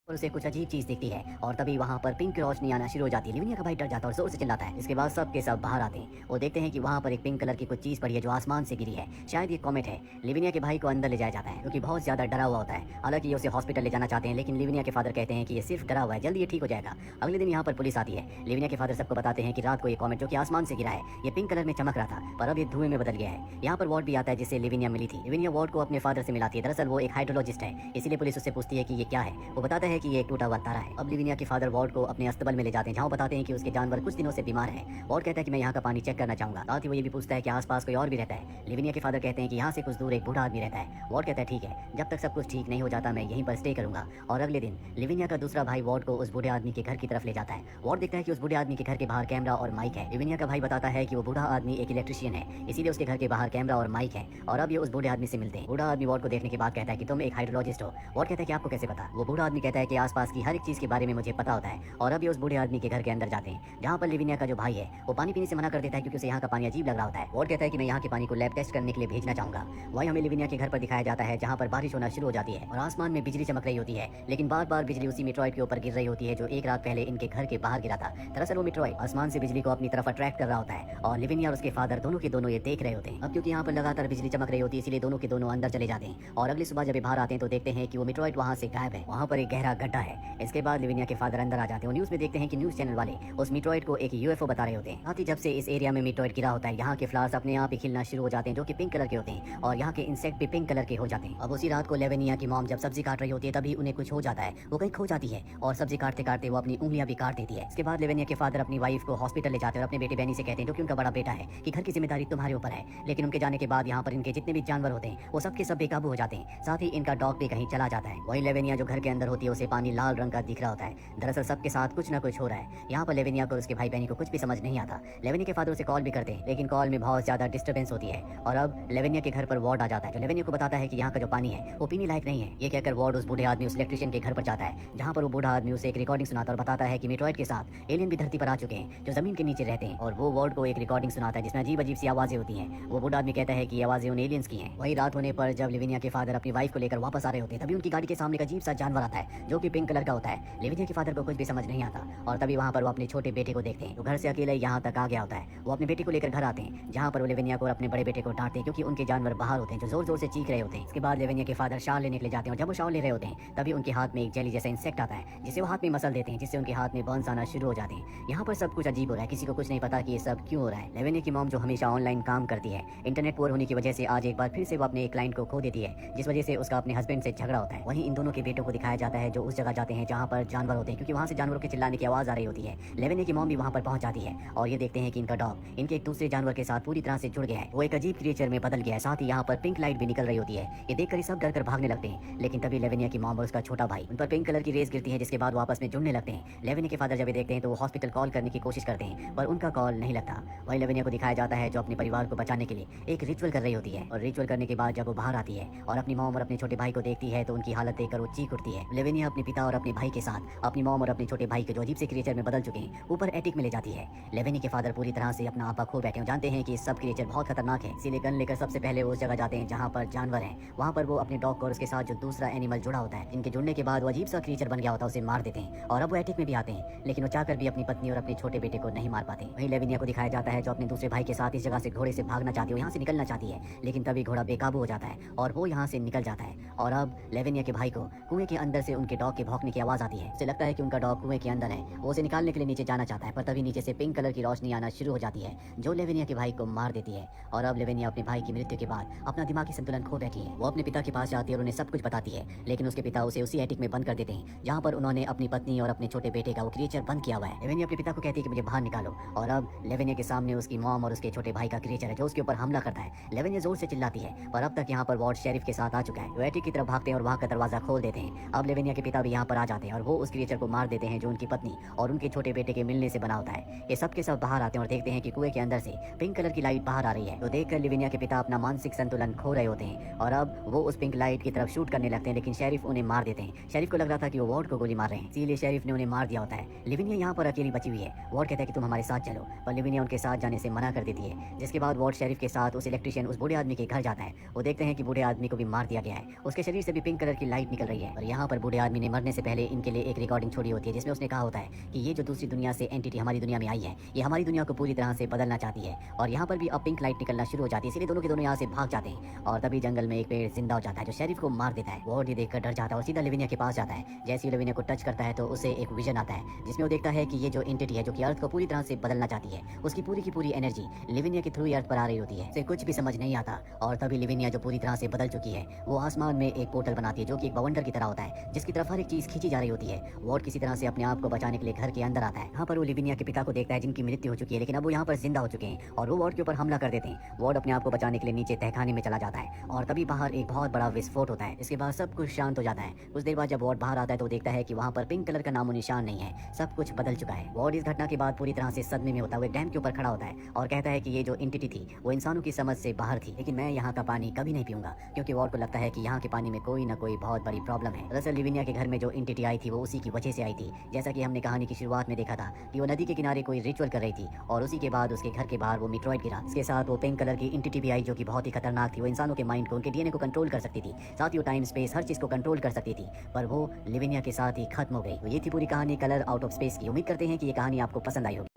और उसे कुछ अजीब चीज दिखती है और तभी वहाँ पर पिंक रोशनी आना शुरू हो जाती है। लिविनिया का भाई डर जाता है और जोर से चिल्लाता है। इसके बाद सब के सब बाहर आते हैं। वो देखते हैं कि वहाँ पर एक पिंक कलर की कुछ चीज पड़ी है जो आसमान से गिरी है। शायद ये कॉमेट है। लिविनिया के भाई को अंदर ले जाया जाता है क्योंकि बहुत ज्यादा डरा हुआ होता है। हालांकि ये उसे हॉस्पिटल ले जाना चाहते हैं, लेकिन लिविनिया के फादर कहते हैं कि ये सिर्फ डरा हुआ है, जल्दी ये ठीक हो जाएगा। अगले दिन यहाँ पर पुलिस आती है। लिविनिया के फादर सबको बताते हैं कि रात को ये कॉमेट जो कि आसमान से गिरा है, ये पिंक कलर में चमक रहा था पर अब ये धुएं में बदल गया है। यहाँ पर वार्ड भी आता है जिससे लिविनिया मिली थी। लिविनिया वार्ड को अपने फादर से मिलाती है। दरअसल वो एक हाइड्रोलॉजिस्ट है, इसीलिए पुलिस उससे पूछती है कि ये क्या है। वो बताता है कि ये एक टूटा हुआ तारा है। अब लिविनिया के फादर वार्ड को अपने अस्तबल में ले जाते हैं जहाँ बताते हैं कि उसके जानवर कुछ दिनों से बीमार है। वार्ड कहता है कि मैं यहाँ का पानी चेक करना चाहूंगा। साथ ही वो ये भी पूछता है कि आसपास कोई और भी रहता है। लिविनिया के फादर कहते हैं कि यहाँ से कुछ दूर एक बूढ़ा आदमी रहता है। वार्ड कहता है ठीक है, जब तक सब कुछ ठीक नहीं हो जाता मैं यहीं पर स्टे करूंगा। और अगले दिन लिविनिया का दूसरा भाई वार्ड को उस बूढ़े आदमी के घर की तरफ ले जाता है। वार्ड देखता है कि उस बूढ़े आदमी के घर के बाहर कैमरा और माइक है। लिविनिया का भाई बताता है कि वो बूढ़ा आदमी एक इलेक्ट्रिशियन है, इसीलिए उसके घर के बाहर कैमरा और माइक है। और अब ये उस बूढ़े आदमी से मिलते हैं। बूढ़ा आदमी वार्ड को देखने के बाद कहता है कि तुम एक हाइड्रोलॉजिस्ट हो। वार्ड कहता है कि आपको कैसे पता। वो बूढ़ा आदमी कहता है कि आसपास की हर एक चीज के बारे में मुझे पता होता है। और अब ये उस बूढ़े आदमी के घर के अंदर जाते हैं जहाँ पर लिविनिया का जो भाई है वो पानी पीने से मना कर देता है क्योंकि उसे यहाँ का पानी अजीब लग रहा होता है। वार्ड कहता है कि मैं यहाँ के पानी को लैब टेस्ट करने के लिए भेजना चाहूंगा। वही हमें लिविनिया के घर पर दिखाया जाता है जहाँ पर बारिश होना शुरू हो जाती है और आसमान में बिजली चमक रही होती है, लेकिन बार बार बिजली उसी मेट्रॉइड के ऊपर गिर रही होती है जो एक रात पहले इनके घर के बाहर गिरा था। दरअसल वो मेट्रॉइड आसमान से बिजली को अपनी तरफ अट्रैक्ट कर रहा होता है और लिविनिया और उसके फादर दोनों के दोनों ये देख रहे होते हैं। अब क्योंकि यहाँ पर लगातार बिजली चमक रही होती है इसलिए दोनों के दोनों अंदर चले जाते हैं। और अगली सुबह जब ये बाहर आते हैं तो देखते हैं कि वो मेट्रॉइड वहाँ से गायब है। वहाँ पर एक गहरा गड्ढा है। इसके बाद लिविनिया के फादर अंदर आ जाते हैं। न्यूज में देखते हैं कि न्यूज चैनल वाले उस मेट्रॉइड को एक यूएफओ बता रहे होते हैं। साथ ही जब से इस एरिया में मेट्रॉइड गिरा होता है यहाँ के फ्लावर्स अपने आप ही खिलना शुरू हो जाते हैं जो कि पिंक कलर के होते हैं और यहाँ के इंसेक्ट भी पिंक कलर के हो जाते हैं। अब उसी रात को लेविनिया की मॉम जब सब्जी काट रही होती है तभी उन्हें कुछ हो जाता है। वो कहीं खो जाती है और सब्जी काटते काटते वो अपनी उंगलियां भी काट देती है। इसके बाद लेविनिया के फादर अपनी वाइफ को हॉस्पिटल ले जाते हैं और अपने बेटे बेनी से कहते हैं जो कि उनका बड़ा बेटा है कि घर की जिम्मेदारी तुम्हारे ऊपर है। लेकिन उनके जाने के बाद यहाँ पर इनके जितने भी जानवर होते हैं वो सबके सब बेकाबू हो जाते हैं। साथ ही इनका डॉग भी कहीं चला जाता है। वही लेविनिया जो घर के अंदर होती है उसे पानी लाल रंग का दिख रहा होता है। दरअसल सबके साथ कुछ न कुछ हो रहा है। यहाँ पर लेविनिया को उसके भाई बेनी को कुछ भी समझ नहीं आता। लेविनिया के फादर उसे कॉल भी करते हैं लेकिन कॉल में बहुत ज्यादा डिस्टर्बेंस होती है। और अब लेविनिया के घर पर वार्ड आ जाता है जो लेविनिया को बताता है कि यहाँ का जो पानी है वो पीने लायक नहीं है। ये कहकर वार्ड उस बूढ़े आदमी उस इलेक्ट्रिशियन के घर पर जाता है जहाँ पर वो बूढ़ा आदमी उसे एक रिकॉर्डिंग सुनाता और बताता है कि मेट्रॉइड के साथ एलियन भी धरती पर आ चुके हैं जो जमीन के नीचे रहते हैं। और वो वार्ड को एक रिकॉर्डिंग सुनाता है जिसमें अजीब अजीब सी आवाजें होती हैं। वो बूढ़ा आदमी कहता है कि आवाजें उन एलियंस की हैं। वही रात होने पर जब लिविनिया के फादर अपनी वाइफ को लेकर वापस आ रहे होते हैं तभी उनकी गाड़ी के सामने एक अजीब सा जानवर आता है जो कि पिंक कलर का होता है। लिविनिया के फादर को कुछ भी समझ नहीं आता और तभी वहाँ पर वो अपने छोटे बेटे को देखते हैं जो घर से अकेले यहाँ तक आ गया होता है। वो अपने बेटे को लेकर घर आते हैं जहाँ पर वो लिविनिया को और अपने बड़े बेटे को डांटते हैं क्योंकि उनके जानवर बाहर होते हैं जो जोर जोर से चीख रहे होते हैं। इसके बाद लिविनिया के फादर शाल लेने के लिए जाते हैं और जब वो शाल ले रहे होते हैं तभी उनके हाथ में एक जेली जैसा इंसेक्ट आता है जिसे वो हाथ में मसल देते हैं जिससे उनके हाथ में बर्न्स आना शुरू हो जाते हैं। यहाँ पर सब कुछ अजीब हो रहा है, किसी को कुछ नहीं पता कि ये सब क्यों हो रहा है। लेविनिया की मॉम जो हमेशा ऑनलाइन काम करती है, इंटरनेट पुअर होने की वजह से आज एक बार फिर से वो अपने एक क्लाइंट को खो देती है जिस वजह से उसका अपने हस्बैंड से झगड़ा होता है। वहीं इन दोनों के बेटों को दिखाया जाता है जो उस जगह जाते हैं जहाँ पर जानवर होते हैं क्योंकि वहाँ से जानवरों के चिल्लाने की आवाज आ रही होती है। लेविनिया की मॉम भी वहाँ पर पहुंच जाती है और ये देखते हैं कि इनका डॉग इनके एक दूसरे जानवर के साथ पूरी तरह से जुड़ गया है। वो एक अजीब क्रिएचर में बदल गया है। साथ ही यहाँ पर पिंक लाइट भी निकल रही होती है। ये देखकर सब डर कर भागने लगते हैं लेकिन तभी लेविनिया की मॉम और उसका छोटा भाई उन पर पिंक कलर की रेस गिरती है जिसके बाद वो आपस में जुड़ने लगते हैं। लेविनिया के फादर जब ये देखते हैं तो वो हॉस्पिटल कॉल करने की कोशिश करते हैं पर उनका कॉल नहीं लगता। वही लेविनिया को दिखाया जाता है जो अपने परिवार को बचाने के लिए एक रिचुअल कर रही होती है और रिचुअल करने के बाद जब वो बाहर आती है और अपनी मॉम और अपने छोटे भाई को देखती है तो उनकी हालत देखकर वो चीख उठती है। लेविनिया अपने पिता और अपने भाई के साथ अपनी मॉम और अपने छोटे भाई के जो अजीब से क्रिएचर में बदल चुके हैं ऊपर एटिक में ले जाती है। लेविनिया के फादर पूरी तरह से अपना आपा खो बैठे हैं, जानते हैं कि सब क्रिएचर बहुत खतरनाक है, इसीलिए गन लेकर सबसे पहले वो उस जगह जाते हैं जहाँ पर जानवर हैं। वहाँ पर वो अपने डॉग को और उसके साथ जो दूसरा एनिमल जुड़ा होता है, इनके जुड़ने के बाद वो अजीब सा क्रिएचर बन गया होता है, उसे मार देते हैं। और अब वो एटिक में भी आते हैं लेकिन वो चाहकर भी अपनी पत्नी और अपने छोटे बेटे को नहीं मार पाते। वहीं लेविनिया को दिखाया जाता है जो अपने दूसरे भाई के साथ इस जगह से घोड़े से भागना चाहती है, यहाँ से निकलना चाहती है लेकिन तभी घोड़ा बेकाबू हो जाता है और वो यहाँ से निकल जाता है। और अब लेविनिया के भाई को कुएं के अंदर से उनके डॉग के भौंकने की आवाज आती है। उसे लगता है कि उनका डॉग कुएं के अंदर है। वो उसे निकालने के लिए नीचे जाना चाहता है पर तभी नीचे से पिंक कलर की रोशनी आना शुरू हो जाती है जो लेविनिया के भाई को मार देती है। और अब लेविनिया अपने भाई की मृत्यु के बाद अपना दिमागी संतुलन खो बैठी है। वो अपने पिता के पास जाती है और उन्हें सब कुछ बताती है लेकिन उसके पिता उसे उसी एटिक में बंद कर देते हैं जहाँ पर उन्होंने अपनी पत्नी और अपने छोटे बेटे का वो क्रिएचर बंद किया हुआ है। लेविनिया अपने पिता को कहती है कि मुझे बाहर निकालो और अब लेविनिया के सामने उसकी मॉम और उसके छोटे भाई का क्रिएचर है जो उसके ऊपर हमला करता है। लेविनिया जोर से चिल्लाती है पर अब तक यहाँ पर वार्ड शेरिफ के साथ आ चुका है। वो एटिक की तरफ भागते हैं और वहाँ का दरवाजा खोल देते हैं। अब लेविनिया के पिता भी यहाँ पर आ जाते हैं और वो उस क्रिएचर को मार देते हैं जो उनकी पत्नी और उनके छोटे बेटे के मिलने से बना होता है। ये सब के सब बाहर आते हैं और देखते हैं कि कुएं के अंदर से पिंक कलर की लाइट बाहर आ रही है। तो देखकर लेविनिया के पिता अपना मानसिक संतुलन खो रहे होते हैं और अब वो उस पिंक लाइट की तरफ शूट करने लगते हैं लेकिन शेरिफ उन्हें मार देते हैं। शेरिफ को लग रहा था कि वो वार्ड को गोली मार रहे हैं, इसीलिए शेरिफ ने उन्हें मार दिया होता है। लेविनिया यहाँ पर अकेली बची हुई है। वार्ड कहता है कि तुम हमारे साथ चलो पर लेविनिया उनके साथ जाने से मना कर देती है। जिसके बाद वार्ड शेरिफ के साथ उस इलेक्ट्रिशियन उस बूढ़े आदमी के घर जाता है। वो देखते हैं कि बूढ़े आदमी को भी मार दिया गया है, उसके शरीर से भी पिंक कलर की लाइट निकल रही है और यहाँ पर बूढ़े आदमी आदमी ने मरने से पहले इनके लिए एक रिकॉर्डिंग छोड़ी होती है जिसमें उसने कहा होता है कि ये जो दूसरी दुनिया से एंटिटी हमारी दुनिया में आई है, ये हमारी दुनिया को पूरी तरह से बदलना चाहती है। और यहाँ पर भी अब पिंक लाइट निकलना शुरू हो जाती है, इसलिए दोनों के दोनों यहाँ से भाग जाते हैं। और तभी जंगल में एक पेड़ जिंदा हो जाता है जो शेरिफ को मार देता है। वार्ड ये देखकर डर जाता है और सीधा लिविनिया के पास जाता है। जैसे ही लिविनिया को टच करता है तो उसे एक विजन आता है जिसमें वो देखता है कि ये जो एंटिटी है जो कि अर्थ को पूरी तरह से बदलना चाहती है, उसकी पूरी की पूरी एनर्जी लिविनिया के थ्रू अर्थ पर आ रही होती है। इसे कुछ भी समझ नहीं आता और तभी लिविनिया जो पूरी तरह से बदल चुकी है वो आसमान में एक पोर्टल बनाती है जो कि एक बवंडर की तरह होता है जिसकी तरफ हर एक चीज खींची जा रही होती है। वार्ड किसी तरह से अपने आप को बचाने के लिए घर के अंदर आता है। यहाँ पर वो लिविनिया के पिता को देखता है जिनकी मृत्यु हो चुकी है, लेकिन अब वो यहाँ पर जिंदा हो चुके हैं और वो वार्ड के ऊपर हमला कर देते हैं। वार्ड अपने आप को बचाने के लिए नीचे तहखाने में चला जाता है और तभी बाहर एक बहुत बड़ा विस्फोट होता है। इसके बाद सब कुछ शांत हो जाता है। कुछ देर बाद जब वार्ड बाहर आता है तो देखता है कि वहाँ पर पिंक कलर का नामो निशान नहीं है, सब कुछ बदल चुका है। वार्ड इस घटना के बाद पूरी तरह से सदमे में होता हुआ डैम के ऊपर खड़ा होता है और कहता है कि ये जो एंटिटी थी वो इंसानों की समझ से बाहर थी, लेकिन मैं यहाँ का पानी कभी नहीं पीऊंगा, क्योंकि वार्ड को लगता है कि यहाँ के पानी में कोई ना कोई बहुत बड़ी प्रॉब्लम है। दरअसल लिविनिया के घर में जो एंटिटी आई थी वो उसी की वजह से आई थी। जैसा कि हमने कहानी की शुरुआत में देखा था कि वो नदी के किनारे कोई रिचुअल कर रही थी और उसी के बाद उसके घर के बाहर वो मीटरॉइड गिरा। इसके साथ वो पिंक कलर की एंटिटी भी आई जो कि बहुत ही खतरनाक थी। वो इंसानों के माइंड को, उनके डीएनए को कंट्रोल कर सकती थी, साथ ही वो टाइम स्पेस हर चीज को कंट्रोल कर सकती थी, पर वो लिविनिया के साथ ही खत्म हो गई। तो ये थी पूरी कहानी कलर आउट ऑफ स्पेस की। उम्मीद करते हैं कि ये कहानी आपको पसंद आई होगी।